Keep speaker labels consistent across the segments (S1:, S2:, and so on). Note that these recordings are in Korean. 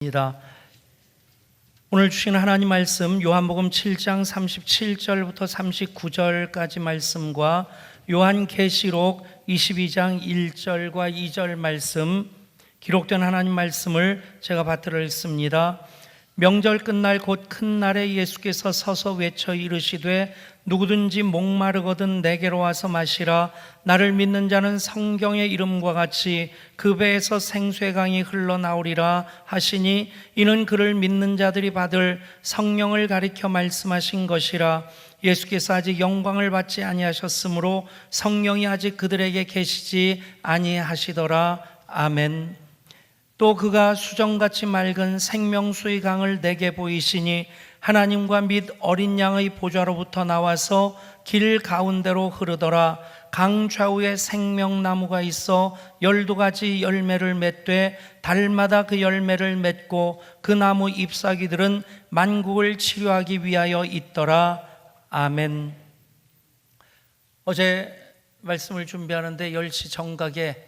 S1: 입니다. 오늘 주신 하나님 말씀 요한복음 7장 37절부터 39절까지 말씀과 요한계시록 22장 1절과 2절 말씀, 기록된 하나님 말씀을 제가 받들어 읽습니다. 명절 끝날 곧 큰 날에 예수께서 서서 외쳐 이르시되 누구든지 목마르거든 내게로 와서 마시라. 나를 믿는 자는 성경의 이름과 같이 그 배에서 생수의 강이 흘러나오리라 하시니, 이는 그를 믿는 자들이 받을 성령을 가리켜 말씀하신 것이라. 예수께서 아직 영광을 받지 아니하셨으므로 성령이 아직 그들에게 계시지 아니하시더라. 아멘. 또 그가 수정같이 맑은 생명수의 강을 내게 보이시니 하나님과 및 어린 양의 보좌로부터 나와서 길 가운데로 흐르더라. 강 좌우에 생명나무가 있어 12가지 열매를 맺되 달마다 그 열매를 맺고 그 나무 잎사귀들은 만국을 치료하기 위하여 있더라. 아멘. 어제 말씀을 준비하는데 10시 정각에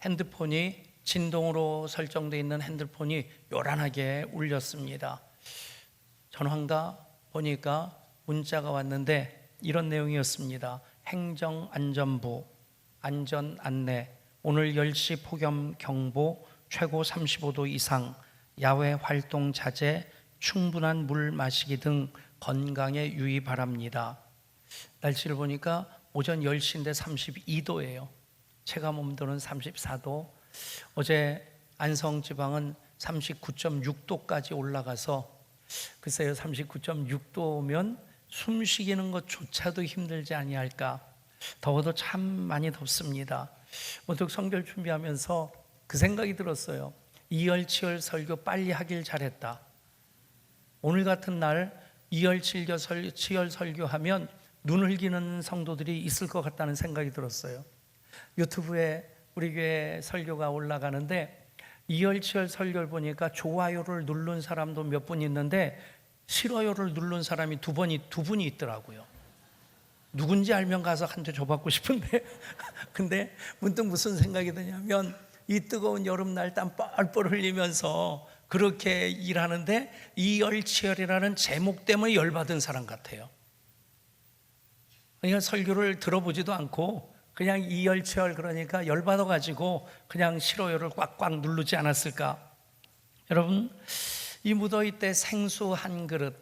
S1: 핸드폰이, 진동으로 설정되어 있는 핸드폰이 요란하게 울렸습니다. 전화가 보니까 문자가 왔는데 이런 내용이었습니다. 행정안전부 안전 안내, 오늘 10시 폭염 경보, 최고 35도 이상, 야외 활동 자제, 충분한 물 마시기 등 건강에 유의 바랍니다. 날씨를 보니까 오전 10시인데 32도예요. 체감 온도는 34도. 어제 안성지방은 39.6도까지 올라가서, 글쎄요, 39.6도면 숨 쉬기는 것조차도 힘들지 아니할까. 더워도 참 많이 덥습니다. 문득 성결 준비하면서 그 생각이 들었어요. 이열치열 설교 빨리 하길 잘했다. 오늘 같은 날 이열치열 설교하면 눈 흘기는 성도들이 있을 것 같다는 생각이 들었어요. 유튜브에 우리 교회 설교가 올라가는데 이열치열 설교를 보니까 좋아요를 누른 사람도 몇 분 있는데 싫어요를 누른 사람이 두 분이 있더라고요. 누군지 알면 가서 한 대 줘받고 싶은데 근데 문득 무슨 생각이 드냐면, 이 뜨거운 여름날 땀 뻘뻘 흘리면서 그렇게 일하는데 이열치열이라는 제목 때문에 열받은 사람 같아요. 그러니까 설교를 들어보지도 않고 그냥 이열치열, 그러니까 열받아가지고 그냥 싫어요를 꽉꽉 누르지 않았을까. 여러분, 이 무더위 때 생수 한 그릇,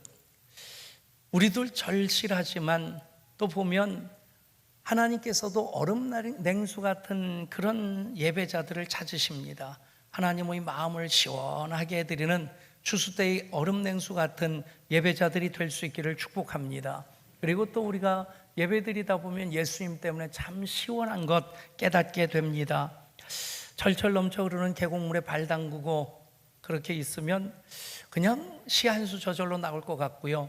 S1: 우리들 절실하지만 또 보면 하나님께서도 얼음날 냉수 같은 그런 예배자들을 찾으십니다. 하나님의 마음을 시원하게 해드리는 추수 때의 얼음 냉수 같은 예배자들이 될 수 있기를 축복합니다. 그리고 또 우리가 예배드리다 보면 예수님 때문에 참 시원한 것 깨닫게 됩니다. 철철 넘쳐 흐르는 계곡물에 발 담그고 그렇게 있으면 그냥 시 한 수 저절로 나올 것 같고요.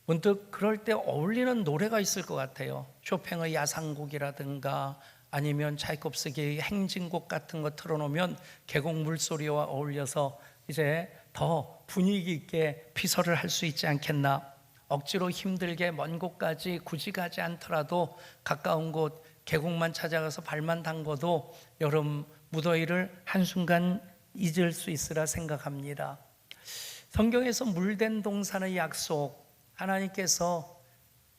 S1: 문득 그럴 때 어울리는 노래가 있을 것 같아요. 쇼팽의 야상곡이라든가 아니면 차이콥스키의 행진곡 같은 거 틀어놓으면 계곡 물소리와 어울려서 이제 더 분위기 있게 피서를 할 수 있지 않겠나. 억지로 힘들게 먼 곳까지 굳이 가지 않더라도 가까운 곳 계곡만 찾아가서 발만 담궈도 여름 무더위를 한순간 잊을 수 있으라 생각합니다. 성경에서 물된 동산의 약속, 하나님께서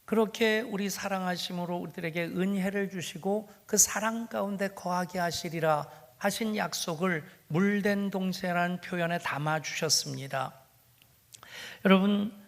S1: 그렇게 우리 사랑하심으로 우리들에게 은혜를 주시고 그 사랑 가운데 거하게 하시리라 하신 약속을 물된 동산이라는 표현에 담아 주셨습니다. 여러분,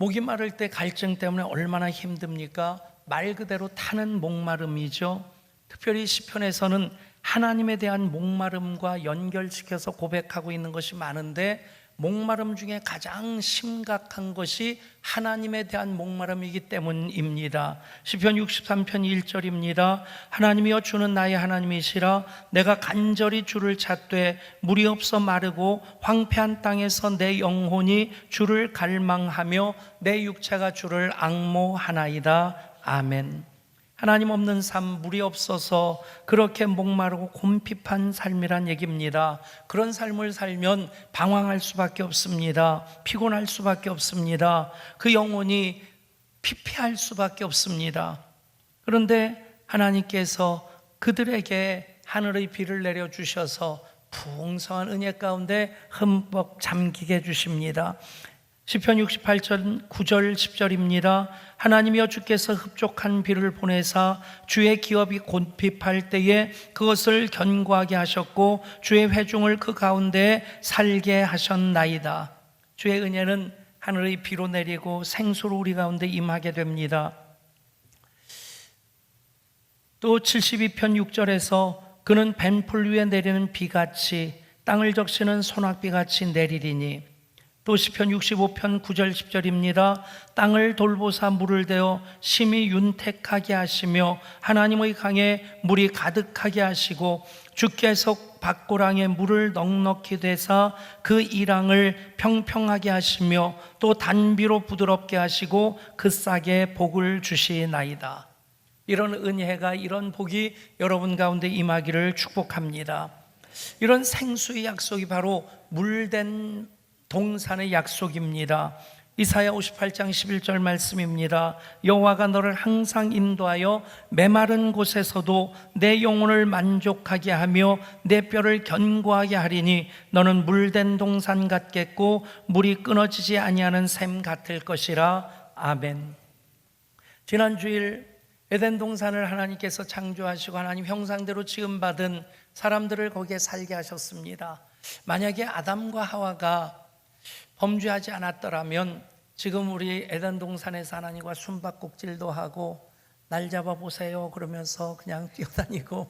S1: 목이 마를 때 갈증 때문에 얼마나 힘듭니까? 말 그대로 타는 목마름이죠. 특별히 시편에서는 하나님에 대한 목마름과 연결시켜서 고백하고 있는 것이 많은데, 목마름 중에 가장 심각한 것이 하나님에 대한 목마름이기 때문입니다. 시편 63편 1절입니다. 하나님이여 주는 나의 하나님이시라. 내가 간절히 주를 찾되 물이 없어 마르고 황폐한 땅에서 내 영혼이 주를 갈망하며 내 육체가 주를 앙모하나이다. 아멘. 하나님 없는 삶, 물이 없어서 그렇게 목마르고 곰핍한 삶이란 얘기입니다. 그런 삶을 살면 방황할 수밖에 없습니다. 피곤할 수밖에 없습니다. 그 영혼이 피폐할 수밖에 없습니다. 그런데 하나님께서 그들에게 하늘의 비를 내려주셔서 풍성한 은혜 가운데 흠뻑 잠기게 해주십니다. 시편 68편 9절 10절입니다. 하나님이여 주께서 흡족한 비를 보내사 주의 기업이 곤핍할 때에 그것을 견고하게 하셨고 주의 회중을 그 가운데 살게 하셨나이다. 주의 은혜는 하늘의 비로 내리고 생수로 우리 가운데 임하게 됩니다. 또 72편 6절에서 그는 벤풀 위에 내리는 비같이 땅을 적시는 소낙비같이 내리리니, 또 시편 65편 9절 10절입니다. 땅을 돌보사 물을 대어 심히 윤택하게 하시며 하나님의 강에 물이 가득하게 하시고 주께서 밭고랑에 물을 넉넉히 대사 그 이랑을 평평하게 하시며 또 단비로 부드럽게 하시고 그 싹에 복을 주시나이다. 이런 은혜가, 이런 복이 여러분 가운데 임하기를 축복합니다. 이런 생수의 약속이 바로 물된 동산의 약속입니다. 이사야 58장 11절 말씀입니다. 여호와가 너를 항상 인도하여 메마른 곳에서도 내 영혼을 만족하게 하며 내 뼈를 견고하게 하리니 너는 물된 동산 같겠고 물이 끊어지지 아니하는 샘 같을 것이라. 아멘. 지난 주일 에덴 동산을 하나님께서 창조하시고 하나님 형상대로 지음받은 사람들을 거기에 살게 하셨습니다. 만약에 아담과 하와가 범죄하지 않았더라면 지금 우리 에덴 동산에서 하나님과 숨바꼭질도 하고 날 잡아보세요 그러면서 그냥 뛰어다니고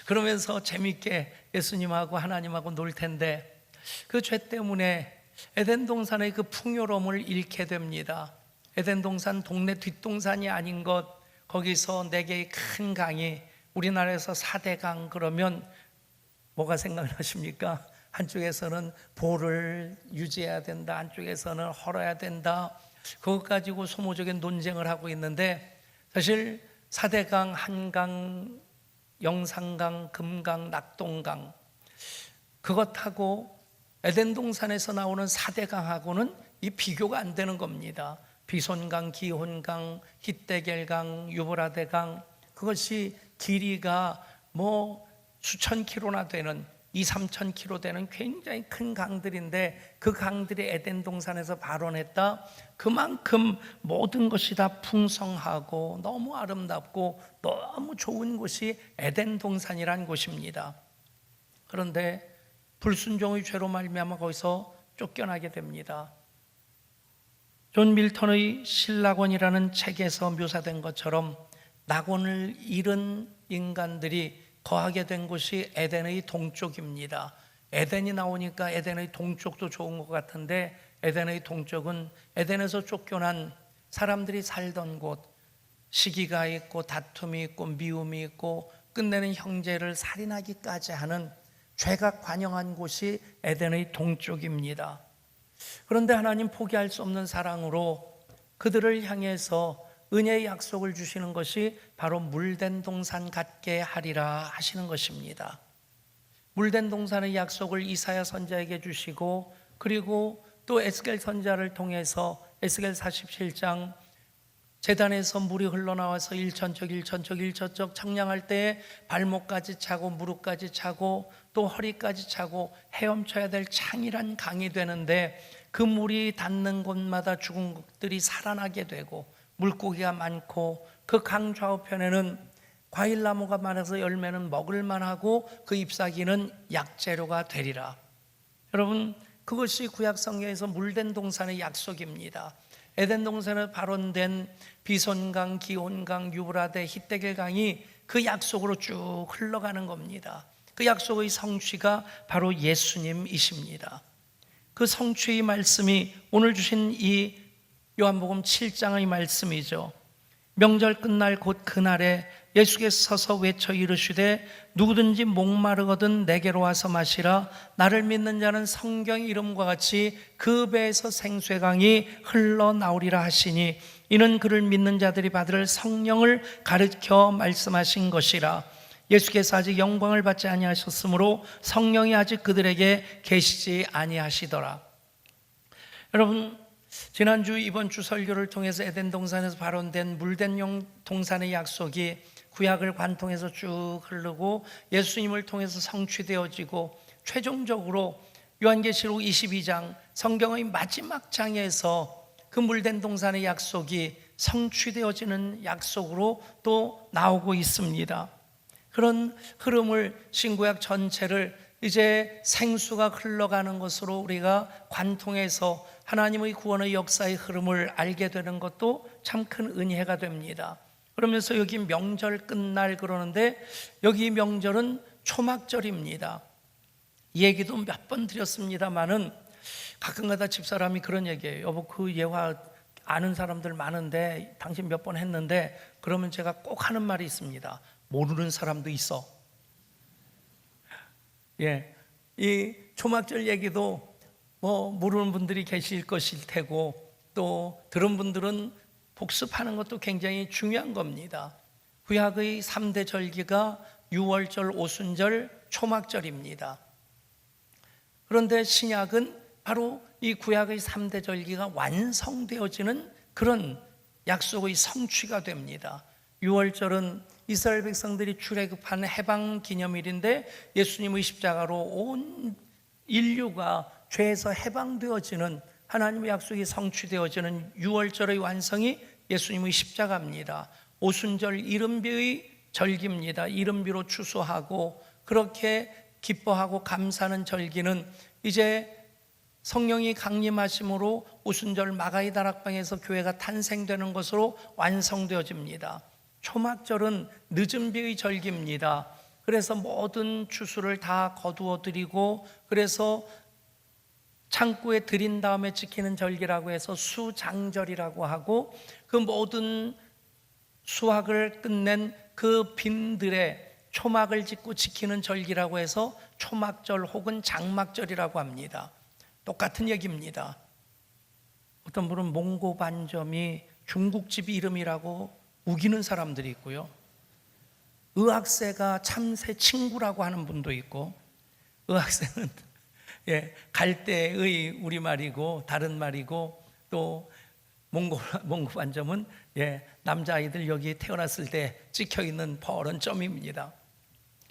S1: 그러면서 재밌게 예수님하고 하나님하고 놀 텐데, 그 죄 때문에 에덴 동산의 그 풍요로움을 잃게 됩니다. 에덴 동산 동네 뒷동산이 아닌 것, 거기서 4개의 큰 강이, 우리나라에서 4대 강 그러면 뭐가 생각나십니까? 한쪽에서는 보를 유지해야 된다, 한쪽에서는 헐어야 된다. 그것 가지고 소모적인 논쟁을 하고 있는데, 사실 4대강, 한강, 영산강, 금강, 낙동강, 그것하고 에덴 동산에서 나오는 4대강하고는 이 비교가 안 되는 겁니다. 비손강, 기혼강, 히데겔강, 유브라데강, 그것이 길이가 뭐 수천 킬로나 되는 2, 3천 킬로 되는 굉장히 큰 강들인데, 그 강들이 에덴 동산에서 발원했다. 그만큼 모든 것이 다 풍성하고 너무 아름답고 너무 좋은 곳이 에덴 동산이란 곳입니다. 그런데 불순종의 죄로 말미암아 거기서 쫓겨나게 됩니다. 존 밀턴의 신락원이라는 책에서 묘사된 것처럼 낙원을 잃은 인간들이 거하게 된 곳이 에덴의 동쪽입니다. 에덴이 나오니까 에덴의 동쪽도 좋은 것 같은데, 에덴의 동쪽은 에덴에서 쫓겨난 사람들이 살던 곳, 시기가 있고 다툼이 있고 미움이 있고 끝내는 형제를 살인하기까지 하는 죄가 관영한 곳이 에덴의 동쪽입니다. 그런데 하나님 포기할 수 없는 사랑으로 그들을 향해서 은혜의 약속을 주시는 것이 바로 물된 동산 같게 하리라 하시는 것입니다. 물된 동산의 약속을 이사야 선지자에게 주시고, 그리고 또 에스겔 선지자를 통해서 에스겔 47장 제단에서 물이 흘러나와서 일천척 청량할 때에 발목까지 차고 무릎까지 차고 또 허리까지 차고 헤엄쳐야 될 창이란 강이 되는데, 그 물이 닿는 곳마다 죽은 것들이 살아나게 되고 물고기가 많고, 그 강 좌우편에는 과일나무가 많아서 열매는 먹을만하고 그 잎사귀는 약재료가 되리라. 여러분, 그것이 구약 성경에서 물된 동산의 약속입니다. 에덴 동산에 발원된 비손강, 기온강, 유브라데, 히데겔 강이 그 약속으로 쭉 흘러가는 겁니다. 그 약속의 성취가 바로 예수님이십니다. 그 성취의 말씀이 오늘 주신 이 요한복음 7장의 말씀이죠. 명절 끝날 곧 그날에 예수께서 서서 외쳐 이르시되 누구든지 목마르거든 내게로 와서 마시라. 나를 믿는 자는 성경의 이름과 같이 그 배에서 생수의 강이 흘러나오리라 하시니, 이는 그를 믿는 자들이 받을 성령을 가르쳐 말씀하신 것이라. 예수께서 아직 영광을 받지 아니하셨으므로 성령이 아직 그들에게 계시지 아니하시더라. 여러분, 지난주 이번 주 설교를 통해서 에덴 동산에서 발원된 물된 동산의 약속이 구약을 관통해서 쭉 흐르고 예수님을 통해서 성취되어지고 최종적으로 요한계시록 22장 성경의 마지막 장에서 그 물된 동산의 약속이 성취되어지는 약속으로 또 나오고 있습니다. 그런 흐름을 신구약 전체를 이제 생수가 흘러가는 것으로 우리가 관통해서 하나님의 구원의 역사의 흐름을 알게 되는 것도 참 큰 은혜가 됩니다. 그러면서 여기 명절 끝날 그러는데 여기 명절은 초막절입니다. 이 얘기도 몇 번 드렸습니다마는 가끔가다 집사람이 그런 얘기해요. 여보, 그 예화 아는 사람들 많은데 당신 몇 번 했는데, 그러면 제가 꼭 하는 말이 있습니다. 모르는 사람도 있어. 예, 이 초막절 얘기도 모르는 분들이 계실 것일 테고, 또 들은 분들은 복습하는 것도 굉장히 중요한 겁니다. 구약의 3대 절기가 유월절, 오순절, 초막절입니다. 그런데 신약은 바로 이 구약의 3대 절기가 완성되어지는 그런 약속의 성취가 됩니다. 유월절은 이스라엘 백성들이 출애굽한 해방 기념일인데 예수님의 십자가로 온 인류가 죄에서 해방되어지는 하나님의 약속이 성취되어지는 유월절의 완성이 예수님의 십자가입니다. 오순절 이른비의 절기입니다. 이른비로 추수하고 그렇게 기뻐하고 감사하는 절기는 이제 성령이 강림하심으로 오순절 마가이 다락방에서 교회가 탄생되는 것으로 완성되어집니다. 초막절은 늦은 비의 절기입니다. 그래서 모든 추수를 다 거두어 드리고, 그래서 창고에 들인 다음에 지키는 절기라고 해서 수장절이라고 하고, 그 모든 수확을 끝낸 그 빈들에 초막을 짓고 지키는 절기라고 해서 초막절 혹은 장막절이라고 합니다. 똑같은 얘기입니다. 어떤 분은 몽고 반점이 중국집 이름이라고 우기는 사람들이 있고요, 의학새가 참새 친구라고 하는 분도 있고, 의학새는 갈대의 우리말이고 다른 말이고, 또 몽고 반점은 남자아이들 여기 태어났을 때 찍혀있는 퍼런 점입니다.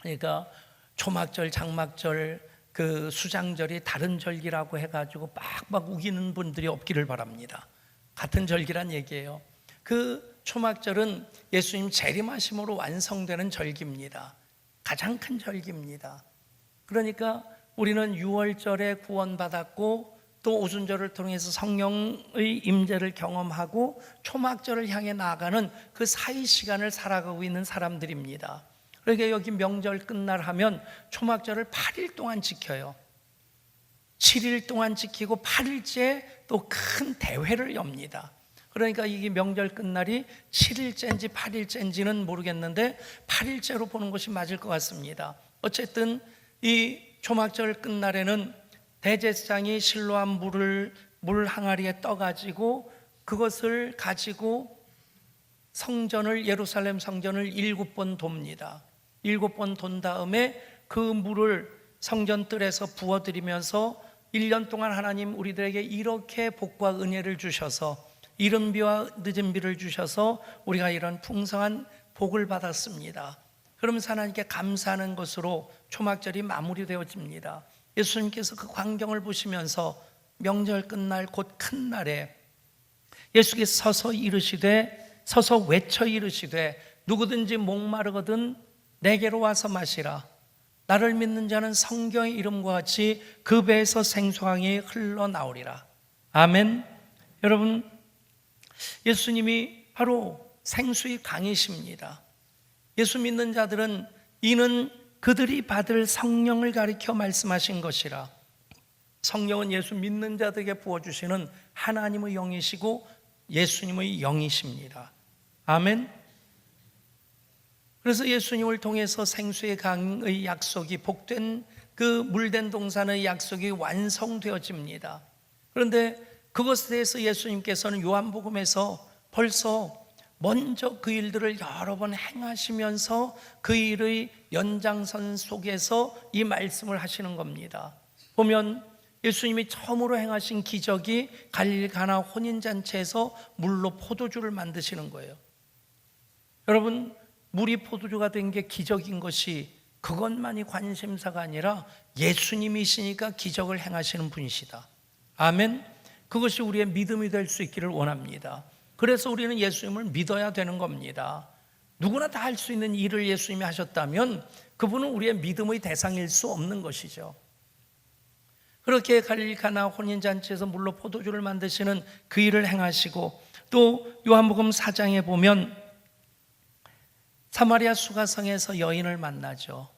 S1: 그러니까 초막절, 장막절, 그 수장절이 다른 절기라고 해가지고 빡빡 우기는 분들이 없기를 바랍니다. 같은 절기란 얘기예요. 그 초막절은 예수님 재림하심으로 완성되는 절기입니다. 가장 큰 절기입니다. 그러니까 우리는 유월절에 구원받았고, 또 오순절을 통해서 성령의 임재를 경험하고 초막절을 향해 나아가는 그 사이 시간을 살아가고 있는 사람들입니다. 그러니까 여기 명절 끝날 하면 초막절을 8일 동안 지켜요. 7일 동안 지키고 8일째 또 큰 대회를 엽니다. 그러니까 이게 명절 끝날이 7일째인지 8일째인지는 모르겠는데 8일째로 보는 것이 맞을 것 같습니다. 어쨌든 이 초막절 끝날에는 대제사장이 실로암 물을 물 항아리에 떠가지고 그것을 가지고 성전을, 예루살렘 성전을 7번 돕니다. 7번 돈 다음에 그 물을 성전 뜰에서 부어드리면서 1년 동안 하나님 우리들에게 이렇게 복과 은혜를 주셔서 이른 비와 늦은 비를 주셔서 우리가 이런 풍성한 복을 받았습니다. 그러면서 하나님께 감사하는 것으로 초막절이 마무리되어집니다. 예수님께서 그 광경을 보시면서 명절 끝날 곧 큰 날에 예수께서 서서 외쳐 이르시되 누구든지 목마르거든 내게로 와서 마시라. 나를 믿는 자는 성경의 이름과 같이 그 배에서 생수강이 흘러나오리라. 아멘. 여러분, 예수님이 바로 생수의 강이십니다. 예수 믿는 자들은 이는 그들이 받을 성령을 가리켜 말씀하신 것이라. 성령은 예수 믿는 자들에게 부어주시는 하나님의 영이시고 예수님의 영이십니다. 아멘. 그래서 예수님을 통해서 생수의 강의 약속이, 복된 그 물된 동산의 약속이 완성되어집니다. 그런데 그것에 대해서 예수님께서는 요한복음에서 벌써 먼저 그 일들을 여러 번 행하시면서 그 일의 연장선 속에서 이 말씀을 하시는 겁니다. 보면 예수님이 처음으로 행하신 기적이 갈릴리 가나 혼인잔치에서 물로 포도주를 만드시는 거예요. 여러분, 물이 포도주가 된 게 기적인 것이 그것만이 관심사가 아니라 예수님이시니까 기적을 행하시는 분이시다. 아멘. 그것이 우리의 믿음이 될 수 있기를 원합니다. 그래서 우리는 예수님을 믿어야 되는 겁니다. 누구나 다 할 수 있는 일을 예수님이 하셨다면 그분은 우리의 믿음의 대상일 수 없는 것이죠. 그렇게 갈릴리 가나 혼인잔치에서 물로 포도주를 만드시는 그 일을 행하시고, 또 요한복음 4장에 보면 사마리아 수가성에서 여인을 만나죠.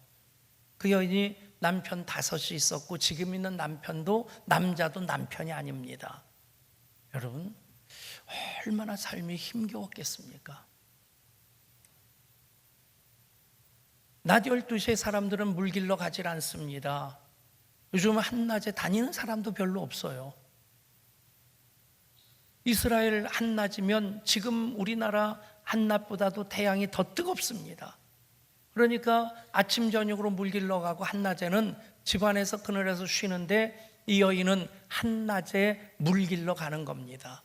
S1: 그 여인이 남편 5이 있었고 지금 있는 남편도 남자도 남편이 아닙니다. 여러분, 얼마나 삶이 힘겨웠겠습니까? 낮 12시에 사람들은 물 길러 가질 않습니다. 요즘 한낮에 다니는 사람도 별로 없어요. 이스라엘 한낮이면 지금 우리나라 한낮보다도 태양이 더 뜨겁습니다. 그러니까 아침 저녁으로 물 길러 가고 한낮에는 집안에서 그늘에서 쉬는데 이 여인은 한낮에 물 길러 가는 겁니다.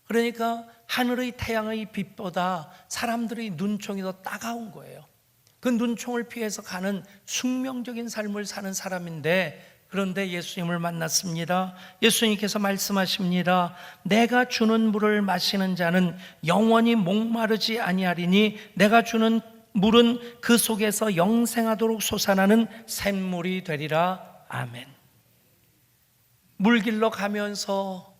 S1: 그러니까 하늘의 태양의 빛보다 사람들의 눈총이 더 따가운 거예요. 그 눈총을 피해서 가는 숙명적인 삶을 사는 사람인데, 그런데 예수님을 만났습니다. 예수님께서 말씀하십니다. 내가 주는 물을 마시는 자는 영원히 목마르지 아니하리니 내가 주는 물은 그 속에서 영생하도록 솟아나는 샘물이 되리라. 아멘. 물 길러 가면서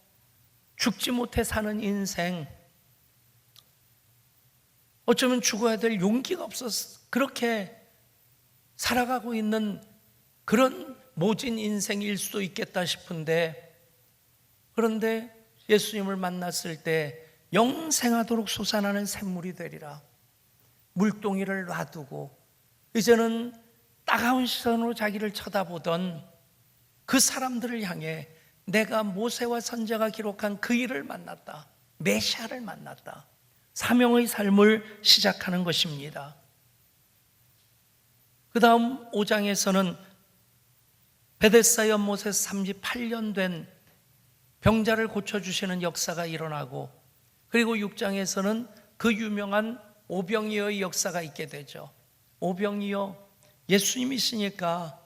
S1: 죽지 못해 사는 인생, 어쩌면 죽어야 될 용기가 없어서 그렇게 살아가고 있는 그런 모진 인생일 수도 있겠다 싶은데, 그런데 예수님을 만났을 때 영생하도록 솟아나는 샘물이 되리라. 물동이를 놔두고 이제는 따가운 시선으로 자기를 쳐다보던 그 사람들을 향해 내가 모세와 선지자가 기록한 그 일을 만났다. 메시아를 만났다. 사명의 삶을 시작하는 것입니다. 그 다음 5장에서는 베데스다 연못에서 38년 된 병자를 고쳐주시는 역사가 일어나고, 그리고 6장에서는 그 유명한 오병이어의 역사가 있게 되죠. 오병이어, 예수님이시니까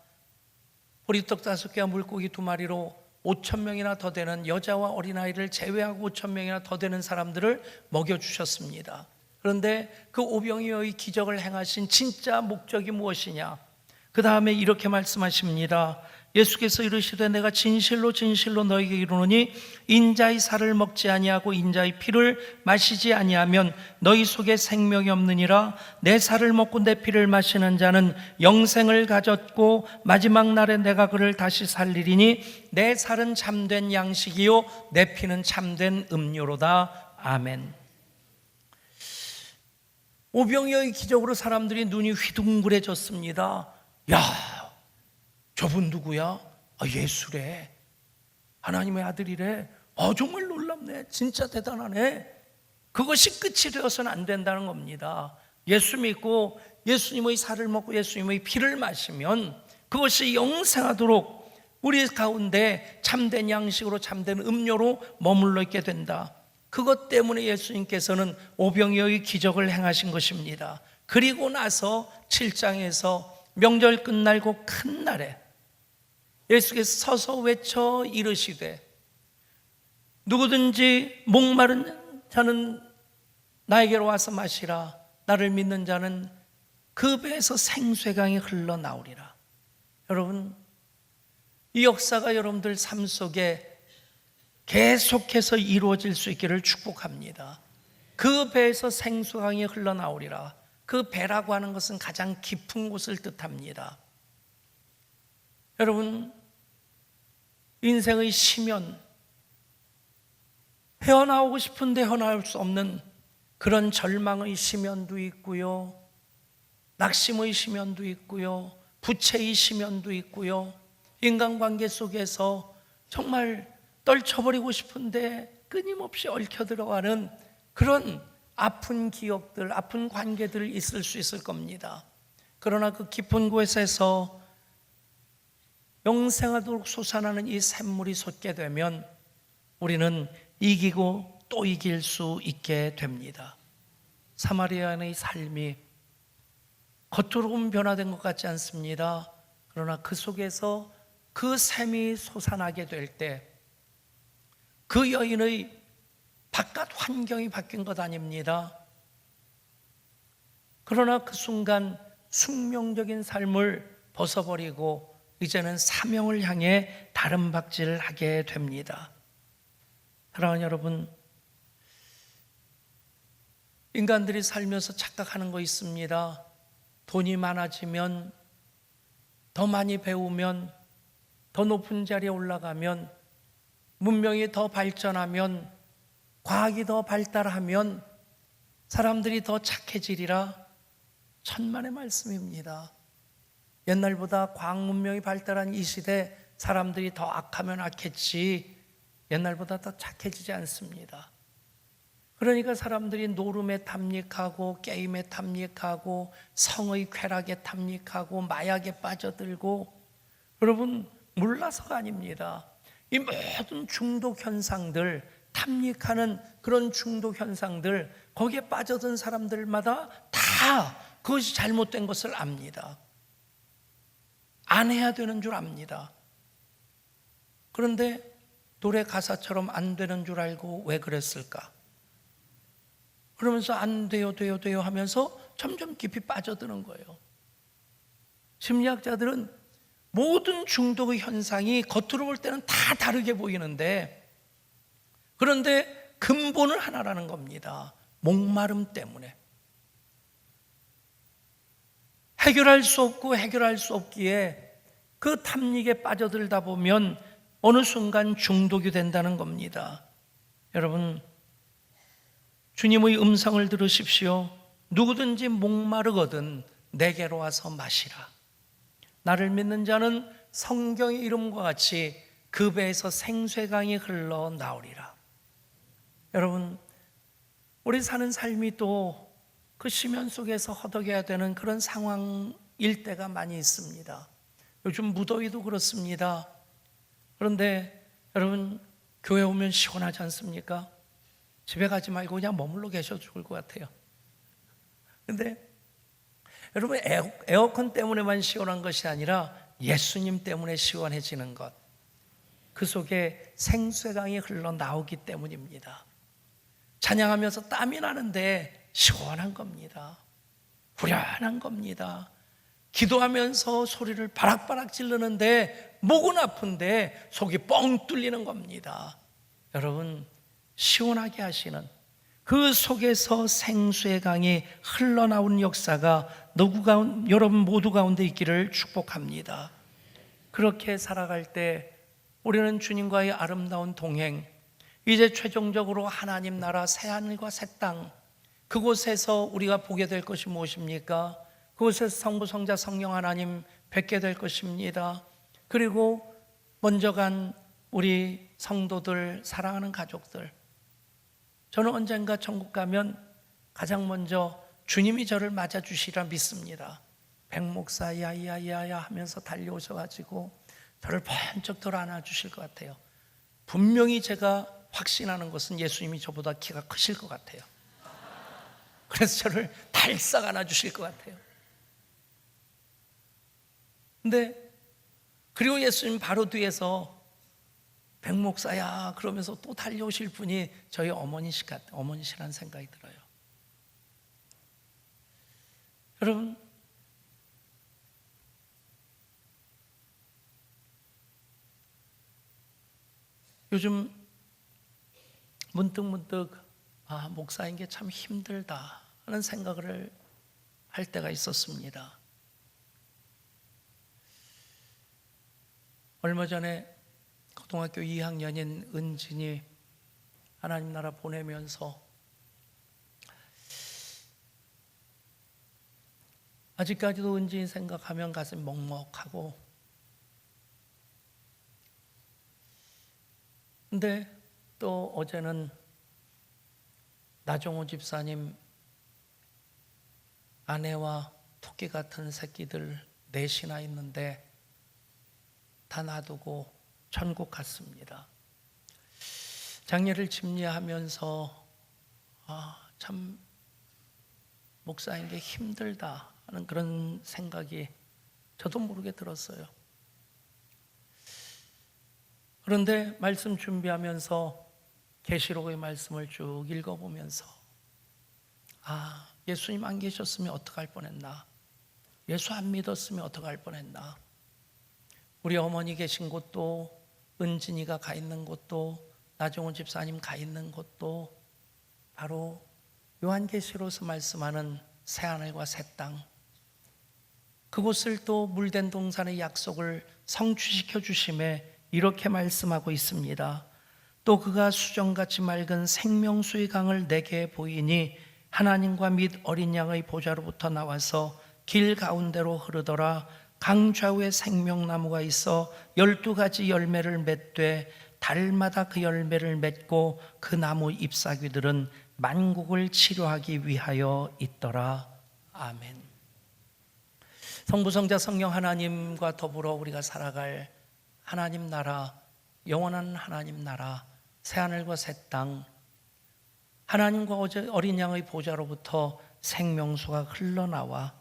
S1: 보리떡 5개와 물고기 2마리로 5,000명이나 더 되는, 여자와 어린아이를 제외하고 5,000명이나 더 되는 사람들을 먹여주셨습니다. 그런데 그 오병이어의 기적을 행하신 진짜 목적이 무엇이냐? 그 다음에 이렇게 말씀하십니다. 예수께서 이르시되 내가 진실로 진실로 너희에게 이르노니 인자의 살을 먹지 아니하고 인자의 피를 마시지 아니하면 너희 속에 생명이 없느니라. 내 살을 먹고 내 피를 마시는 자는 영생을 가졌고 마지막 날에 내가 그를 다시 살리리니 내 살은 참된 양식이요 내 피는 참된 음료로다. 아멘. 오병이어의 기적으로 사람들이 눈이 휘둥그레졌습니다. 야, 저분 누구야? 예수래. 하나님의 아들이래. 정말 놀랍네. 진짜 대단하네. 그것이 끝이 되어서는 안 된다는 겁니다. 예수 믿고 예수님의 살을 먹고 예수님의 피를 마시면 그것이 영생하도록 우리 가운데 참된 양식으로 참된 음료로 머물러 있게 된다. 그것 때문에 예수님께서는 오병이어의 기적을 행하신 것입니다. 그리고 나서 7장에서 명절 끝날고 큰 날에 예수께서 서서 외쳐 이르시되 누구든지 목마른 자는 나에게로 와서 마시라. 나를 믿는 자는 그 배에서 생수강이 흘러나오리라. 여러분, 이 역사가 여러분들 삶 속에 계속해서 이루어질 수 있기를 축복합니다. 그 배에서 생수강이 흘러나오리라. 그 배라고 하는 것은 가장 깊은 곳을 뜻합니다. 여러분, 인생의 심연, 헤어나오고 싶은데 헤어나올 수 없는 그런 절망의 심연도 있고요, 낙심의 심연도 있고요, 부채의 심연도 있고요, 인간관계 속에서 정말 떨쳐버리고 싶은데 끊임없이 얽혀 들어가는 그런 아픈 기억들, 아픈 관계들 있을 수 있을 겁니다. 그러나 그 깊은 곳에서 영생하도록 솟아나는 이 샘물이 솟게 되면 우리는 이기고 또 이길 수 있게 됩니다. 사마리아인의 삶이 겉으로는 변화된 것 같지 않습니다. 그러나 그 속에서 그 샘이 솟아나게 될 때 그 여인의 바깥 환경이 바뀐 것 아닙니다. 그러나 그 순간 숙명적인 삶을 벗어버리고 이제는 사명을 향해 다른 박질을 하게 됩니다. 사랑하는 여러분, 인간들이 살면서 착각하는 거 있습니다. 돈이 많아지면, 더 많이 배우면, 더 높은 자리에 올라가면, 문명이 더 발전하면, 과학이 더 발달하면 사람들이 더 착해지리라. 천만의 말씀입니다. 옛날보다 과학 문명이 발달한 이 시대 사람들이 더 악하면 악했지 옛날보다 더 착해지지 않습니다. 그러니까 사람들이 노름에 탐닉하고 게임에 탐닉하고 성의 쾌락에 탐닉하고 마약에 빠져들고, 여러분 몰라서가 아닙니다. 이 모든 중독 현상들, 탐닉하는 그런 중독 현상들, 거기에 빠져든 사람들마다 다 그것이 잘못된 것을 압니다. 안 해야 되는 줄 압니다. 그런데 노래 가사처럼 안 되는 줄 알고 왜 그랬을까? 그러면서 안 돼요 하면서 점점 깊이 빠져드는 거예요. 심리학자들은 모든 중독의 현상이 겉으로 볼 때는 다 다르게 보이는데, 그런데 근본은 하나라는 겁니다. 목마름 때문에. 해결할 수 없고 해결할 수 없기에 그 탐닉에 빠져들다 보면 어느 순간 중독이 된다는 겁니다. 여러분, 주님의 음성을 들으십시오. 누구든지 목마르거든 내게로 와서 마시라. 나를 믿는 자는 성경의 이름과 같이 그 배에서 생수강이 흘러나오리라. 여러분, 우리 사는 삶이 또 그 심연 속에서 허덕여야 되는 그런 상황일 때가 많이 있습니다. 요즘 무더위도 그렇습니다. 그런데 여러분, 교회 오면 시원하지 않습니까? 집에 가지 말고 그냥 머물러 계셔도 좋을 것 같아요. 근데 여러분, 에어컨 때문에만 시원한 것이 아니라 예수님 때문에 시원해지는 것, 그 속에 생수의 강이 흘러나오기 때문입니다. 찬양하면서 땀이 나는데 시원한 겁니다. 후련한 겁니다. 기도하면서 소리를 바락바락 지르는데 목은 아픈데 속이 뻥 뚫리는 겁니다. 여러분, 시원하게 하시는 그 속에서 생수의 강이 흘러나오는 역사가 여러분 모두 가운데 있기를 축복합니다. 그렇게 살아갈 때 우리는 주님과의 아름다운 동행, 이제 최종적으로 하나님 나라 새하늘과 새 땅, 그곳에서 우리가 보게 될 것이 무엇입니까? 그곳에서 성부, 성자, 성령 하나님 뵙게 될 것입니다. 그리고 먼저 간 우리 성도들, 사랑하는 가족들, 저는 언젠가 천국 가면 가장 먼저 주님이 저를 맞아주시리라 믿습니다. 백목사 야야야야 하면서 달려오셔가지고 저를 번쩍 들어 안아주실 것 같아요. 분명히 제가 확신하는 것은 예수님이 저보다 키가 크실 것 같아요. 그래서 저를 달싹 안아주실 것 같아요. 근데 그리고 예수님 바로 뒤에서 백목사야 그러면서 또 달려오실 분이 저희 어머니시라는 생각이 들어요. 여러분, 요즘 문득 목사인 게 참 힘들다 하는 생각을 할 때가 있었습니다. 얼마 전에 고등학교 2학년인 은진이 하나님 나라 보내면서 아직까지도 은진이 생각하면 가슴이 먹먹하고, 근데 또 어제는 나종호 집사님 아내와 토끼 같은 새끼들 넷이나 있는데 다 놔두고 천국 갔습니다. 장례를 집례하면서 참 목사인 게 힘들다 하는 그런 생각이 저도 모르게 들었어요. 그런데 말씀 준비하면서 계시록의 말씀을 쭉 읽어보면서 예수님 안 계셨으면 어떡할 뻔했나, 예수 안 믿었으면 어떡할 뻔했나, 우리 어머니 계신 곳도, 은진이가 가 있는 곳도, 나종훈 집사님 가 있는 곳도 바로 요한계시록에서 말씀하는 새하늘과 새 땅, 그곳을 또 물된 동산의 약속을 성취시켜 주심에 이렇게 말씀하고 있습니다. 또 그가 수정같이 맑은 생명수의 강을 내게 보이니 하나님과 및 어린 양의 보좌로부터 나와서 길 가운데로 흐르더라. 강 좌우에 생명나무가 있어 12가지 열매를 맺되 달마다 그 열매를 맺고 그 나무 잎사귀들은 만국을 치료하기 위하여 있더라. 아멘. 성부, 성자, 성령 하나님과 더불어 우리가 살아갈 하나님 나라, 영원한 하나님 나라, 새하늘과 새 땅, 하나님과 어린 양의 보좌로부터 생명수가 흘러나와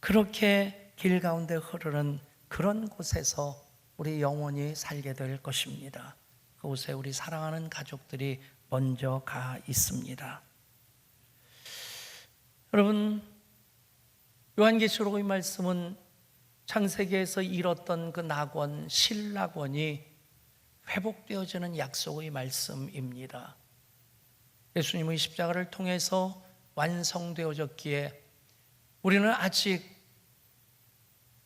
S1: 그렇게 길 가운데 흐르는 그런 곳에서 우리 영원히 살게 될 것입니다. 그곳에 우리 사랑하는 가족들이 먼저 가 있습니다. 여러분, 요한계시록의 말씀은 창세기에서 잃었던 그 낙원, 신낙원이 회복되어지는 약속의 말씀입니다. 예수님의 십자가를 통해서 완성되어졌기에 우리는 아직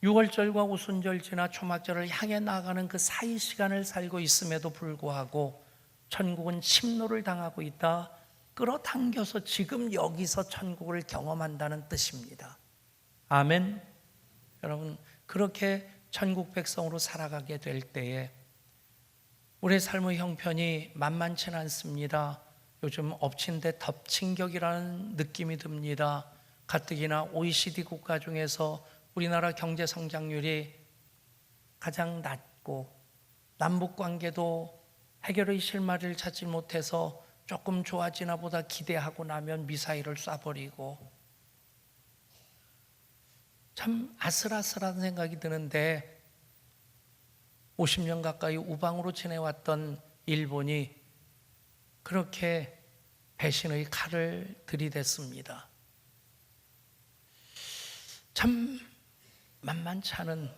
S1: 유월절과 오순절 지나 초막절을 향해 나아가는 그 사이 시간을 살고 있음에도 불구하고 천국은 침노를 당하고 있다, 끌어당겨서 지금 여기서 천국을 경험한다는 뜻입니다. 아멘. 여러분, 그렇게 천국 백성으로 살아가게 될 때에 우리의 삶의 형편이 만만치는 않습니다. 요즘 엎친 데 덮친 격이라는 느낌이 듭니다. 가뜩이나 OECD 국가 중에서 우리나라 경제 성장률이 가장 낮고 남북 관계도 해결의 실마리를 찾지 못해서 조금 좋아지나 보다 기대하고 나면 미사일을 쏴버리고, 참 아슬아슬한 생각이 드는데 50년 가까이 우방으로 지내왔던 일본이 그렇게 배신의 칼을 들이댔습니다. 참 만만치 않은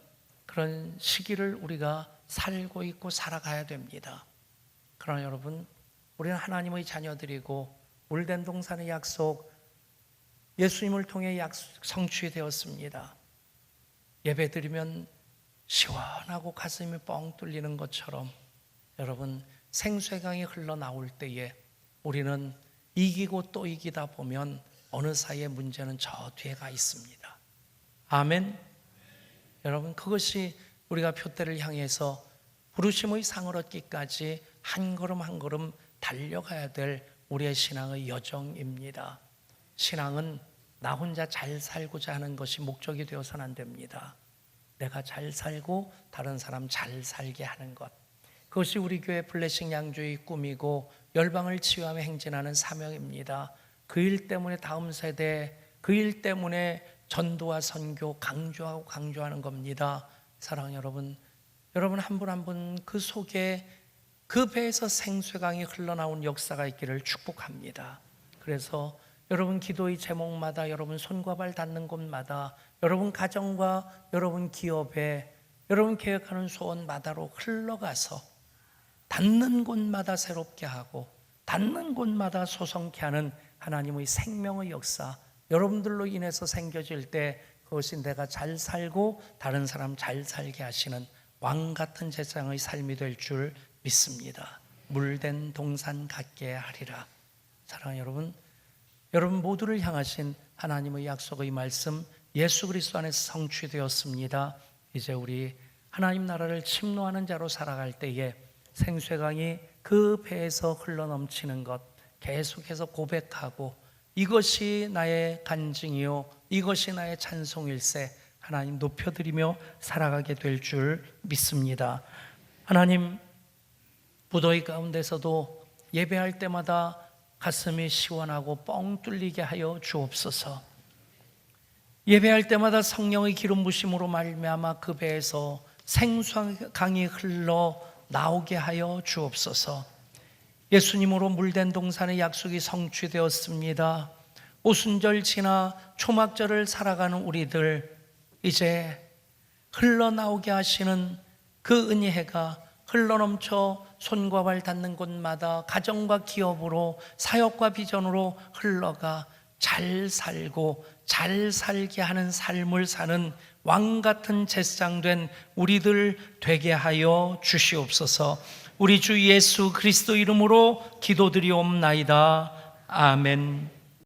S1: 그런 시기를 우리가 살고 있고 살아가야 됩니다. 그러나 여러분, 우리는 하나님의 자녀들이고 물된 동산의 약속, 예수님을 통해 성취되었습니다. 예배드리면 시원하고 가슴이 뻥 뚫리는 것처럼 여러분, 생수의 강이 흘러나올 때에 우리는 이기고 또 이기다 보면 어느 사이에 문제는 저 뒤에 가 있습니다. 아멘. 여러분, 그것이 우리가 표대를 향해서 부르심의 상을 얻기까지 한 걸음 한 걸음 달려가야 될 우리의 신앙의 여정입니다. 신앙은 나 혼자 잘 살고자 하는 것이 목적이 되어서는 안 됩니다. 내가 잘 살고 다른 사람 잘 살게 하는 것, 그것이 우리 교회 블레싱 양주의 꿈이고 열방을 치유하며 행진하는 사명입니다. 그 일 때문에 다음 세대, 그 일 때문에 전도와 선교 강조하는 겁니다. 사랑하는 여러분, 여러분 한 분 한 분 그 속에 그 배에서 생수강이 흘러나온 역사가 있기를 축복합니다. 그래서 여러분 기도의 제목마다, 여러분 손과 발 닿는 곳마다, 여러분 가정과 여러분 기업에, 여러분 계획하는 소원마다로 흘러가서 닿는 곳마다 새롭게 하고 닿는 곳마다 소성케 하는 하나님의 생명의 역사, 여러분들로 인해서 생겨질 때 그것이 내가 잘 살고 다른 사람 잘 살게 하시는 왕같은 제사장의 삶이 될 줄 믿습니다. 물된 동산 같게 하리라. 사랑하는 여러분, 여러분 모두를 향하신 하나님의 약속의 말씀 예수 그리스도 안에서 성취되었습니다. 이제 우리 하나님 나라를 침노하는 자로 살아갈 때에 생수의 강이 그 배에서 흘러넘치는 것 계속해서 고백하고, 이것이 나의 간증이요 이것이 나의 찬송일세, 하나님 높여드리며 살아가게 될 줄 믿습니다. 하나님, 무더위 가운데서도 예배할 때마다 가슴이 시원하고 뻥 뚫리게 하여 주옵소서. 예배할 때마다 성령의 기름 부심으로 말미암아 그 배에서 생수강이 흘러 나오게 하여 주옵소서. 예수님으로 물된 동산의 약속이 성취되었습니다. 오순절 지나 초막절을 살아가는 우리들, 이제 흘러나오게 하시는 그 은혜가 흘러넘쳐 손과 발 닿는 곳마다 가정과 기업으로 사역과 비전으로 흘러가 잘 살고 잘 살게 하는 삶을 사는 왕같은 제사장된 우리들 되게 하여 주시옵소서. 우리 주 예수 그리스도 이름으로 기도드리옵나이다. 아멘.